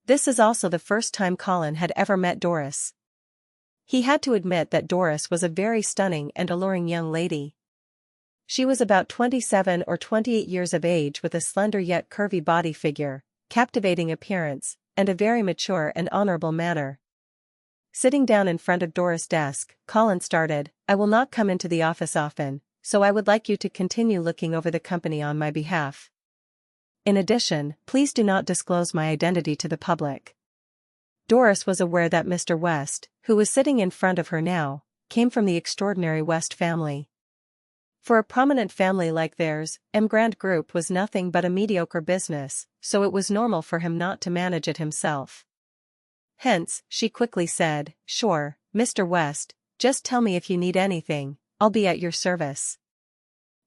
This is also the first time Colin had ever met Doris. He had to admit that Doris was a very stunning and alluring young lady. She was about 27 or 28 years of age with a slender yet curvy body figure, captivating appearance, and a very mature and honorable manner. Sitting down in front of Doris' desk, Colin started, "I will not come into the office often, so I would like you to continue looking over the company on my behalf. In addition, please do not disclose my identity to the public." Doris was aware that Mr. West, who was sitting in front of her now, came from the extraordinary West family. For a prominent family like theirs, Emgrand Group was nothing but a mediocre business, so it was normal for him not to manage it himself. Hence, she quickly said, "Sure, Mr. West, just tell me if you need anything, I'll be at your service."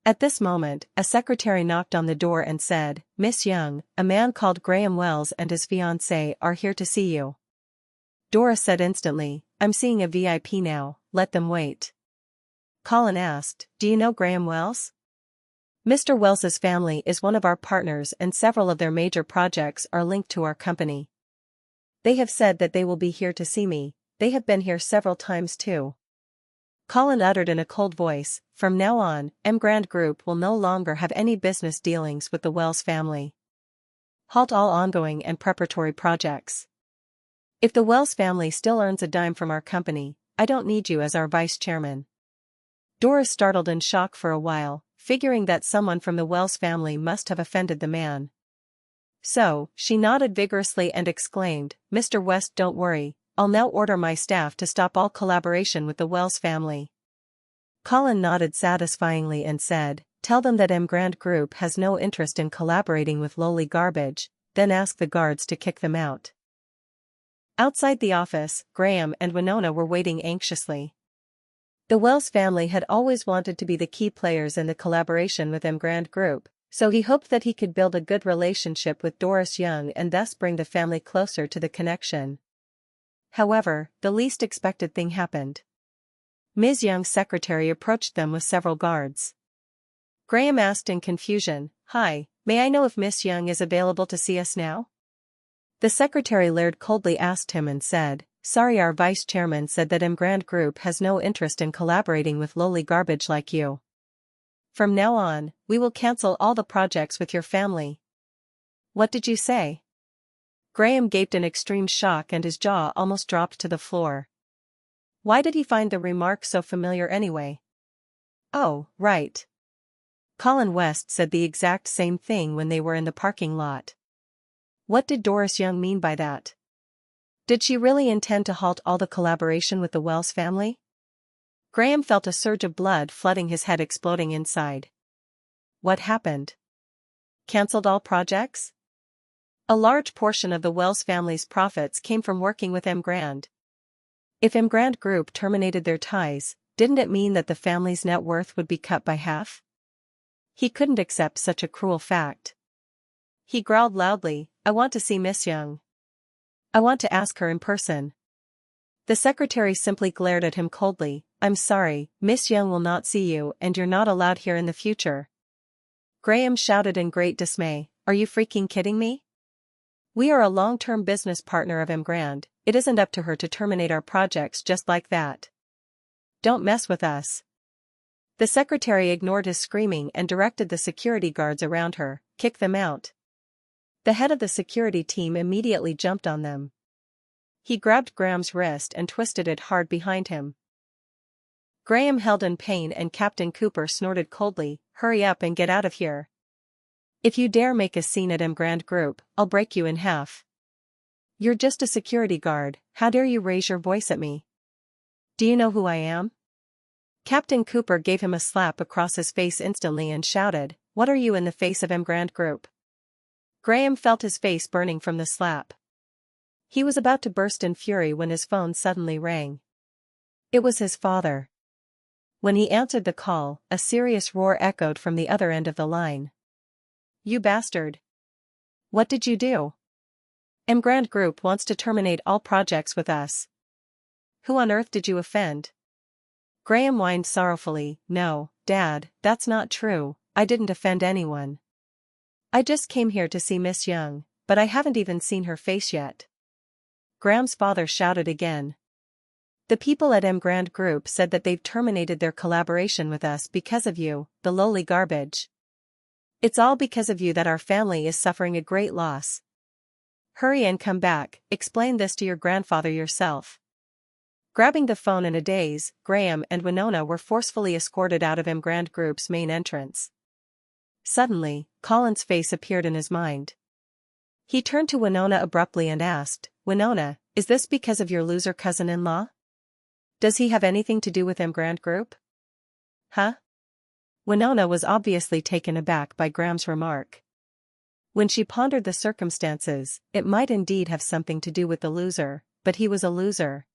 At this moment, a secretary knocked on the door and said, "Miss Young, a man called Graham Wells and his fiancée are here to see you." Doris said instantly, "I'm seeing a VIP now, let them wait." Colin asked, "Do you know Graham Wells?" "Mr. Wells's family is one of our partners and several of their major projects are linked to our company. They have said that they will be here to see me, they have been here several times too." Colin uttered in a cold voice, "From now on, Emgrand Group will no longer have any business dealings with the Wells family. Halt all ongoing and preparatory projects. If the Wells family still earns a dime from our company, I don't need you as our vice-chairman." Doris startled in shock for a while, figuring that someone from the Wells family must have offended the man. So, she nodded vigorously and exclaimed, "Mr. West, don't worry, I'll now order my staff to stop all collaboration with the Wells family." Colin nodded satisfyingly and said, "Tell them that Emgrand Group has no interest in collaborating with lowly garbage, then ask the guards to kick them out." Outside the office, Graham and Winona were waiting anxiously. The Wells family had always wanted to be the key players in the collaboration with Emgrand Group, so he hoped that he could build a good relationship with Doris Young and thus bring the family closer to the connection. However, the least expected thing happened. Ms. Young's secretary approached them with several guards. Graham asked in confusion, "Hi, may I know if Miss Young is available to see us now?" The secretary leered coldly asked him and said, "Sorry, our vice-chairman said that Emgrand Group has no interest in collaborating with lowly garbage like you. From now on, we will cancel all the projects with your family." "What did you say?" Graham gaped in extreme shock and his jaw almost dropped to the floor. Why did he find the remark so familiar anyway? Oh, right. Colin West said the exact same thing when they were in the parking lot. What did Doris Young mean by that? Did she really intend to halt all the collaboration with the Wells family? Graham felt a surge of blood flooding his head, exploding inside. What happened? Cancelled all projects? A large portion of the Wells family's profits came from working with Emgrand. If Emgrand Group terminated their ties, didn't it mean that the family's net worth would be cut by half? He couldn't accept such a cruel fact. He growled loudly, "I want to see Miss Young. I want to ask her in person." The secretary simply glared at him coldly, "I'm sorry, Miss Young will not see you and you're not allowed here in the future." Graham shouted in great dismay, "Are you freaking kidding me? We are a long-term business partner of Emgrand, it isn't up to her to terminate our projects just like that. Don't mess with us." The secretary ignored his screaming and directed the security guards around her, "Kick them out." The head of the security team immediately jumped on them. He grabbed Graham's wrist and twisted it hard behind him. Graham held in pain and Captain Cooper snorted coldly, "Hurry up and get out of here. If you dare make a scene at Emgrand Group, I'll break you in half. You're just a security guard, how dare you raise your voice at me? Do you know who I am?" Captain Cooper gave him a slap across his face instantly and shouted, "What are you in the face of Emgrand Group?" Graham felt his face burning from the slap. He was about to burst in fury when his phone suddenly rang. It was his father. When he answered the call, a serious roar echoed from the other end of the line. "You bastard! What did you do? Emgrand Group wants to terminate all projects with us. Who on earth did you offend?" Graham whined sorrowfully, "No, Dad, that's not true, I didn't offend anyone. I just came here to see Miss Young, but I haven't even seen her face yet." Graham's father shouted again. The people at Emgrand Group said that they've terminated their collaboration with us because of you, the lowly garbage. It's all because of you that our family is suffering a great loss. Hurry and come back, explain this to your grandfather yourself. Grabbing the phone in a daze, Graham and Winona were forcefully escorted out of Emgrand Group's main entrance. Suddenly, Colin's face appeared in his mind. He turned to Winona abruptly and asked, "Winona, is this because of your loser cousin-in-law? Does he have anything to do with Emgrand Group?" Huh? Winona was obviously taken aback by Graham's remark. When she pondered the circumstances, it might indeed have something to do with the loser, but he was a loser.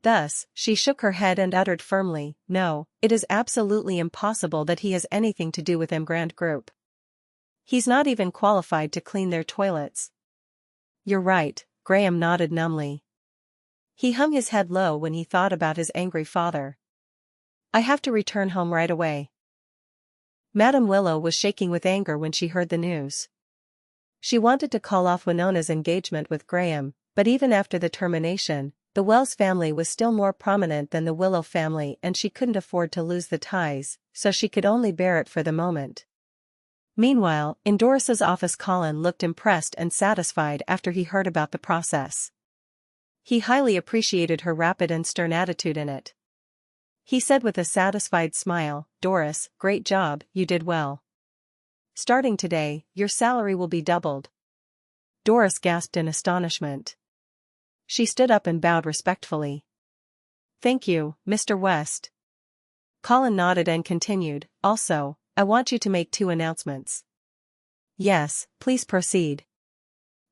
Thus, she shook her head and uttered firmly, "No, it is absolutely impossible that he has anything to do with Emgrand Group. He's not even qualified to clean their toilets." "You're right," Graham nodded numbly. He hung his head low when he thought about his angry father. "I have to return home right away." Madame Willow was shaking with anger when she heard the news. She wanted to call off Winona's engagement with Graham, but even after the termination, the Wells family was still more prominent than the Willow family and she couldn't afford to lose the ties, so she could only bear it for the moment. Meanwhile, in Doris's office Colin looked impressed and satisfied after he heard about the process. He highly appreciated her rapid and stern attitude in it. He said with a satisfied smile, "Doris, great job, you did well. Starting today, your salary will be doubled." Doris gasped in astonishment. She stood up and bowed respectfully. "Thank you, Mr. West." Colin nodded and continued, "Also, I want you to make 2 announcements." "Yes, please proceed."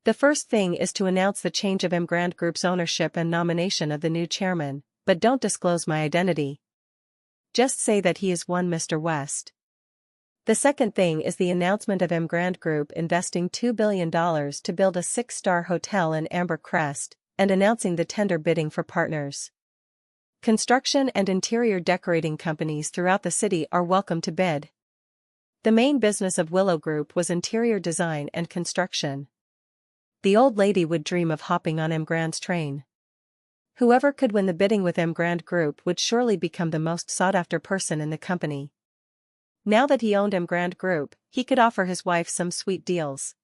"The first thing is to announce the change of Emgrand Group's ownership and nomination of the new chairman, but don't disclose my identity. Just say that he is one Mr. West. The second thing is the announcement of Emgrand Group investing $2 billion to build a 6-star hotel in Amber Crest, and announcing the tender bidding for partners. Construction and interior decorating companies throughout the city are welcome to bid." The main business of Willow Group was interior design and construction. The old lady would dream of hopping on Emgrand's train. Whoever could win the bidding with Emgrand Group would surely become the most sought-after person in the company. Now that he owned Emgrand Group, he could offer his wife some sweet deals.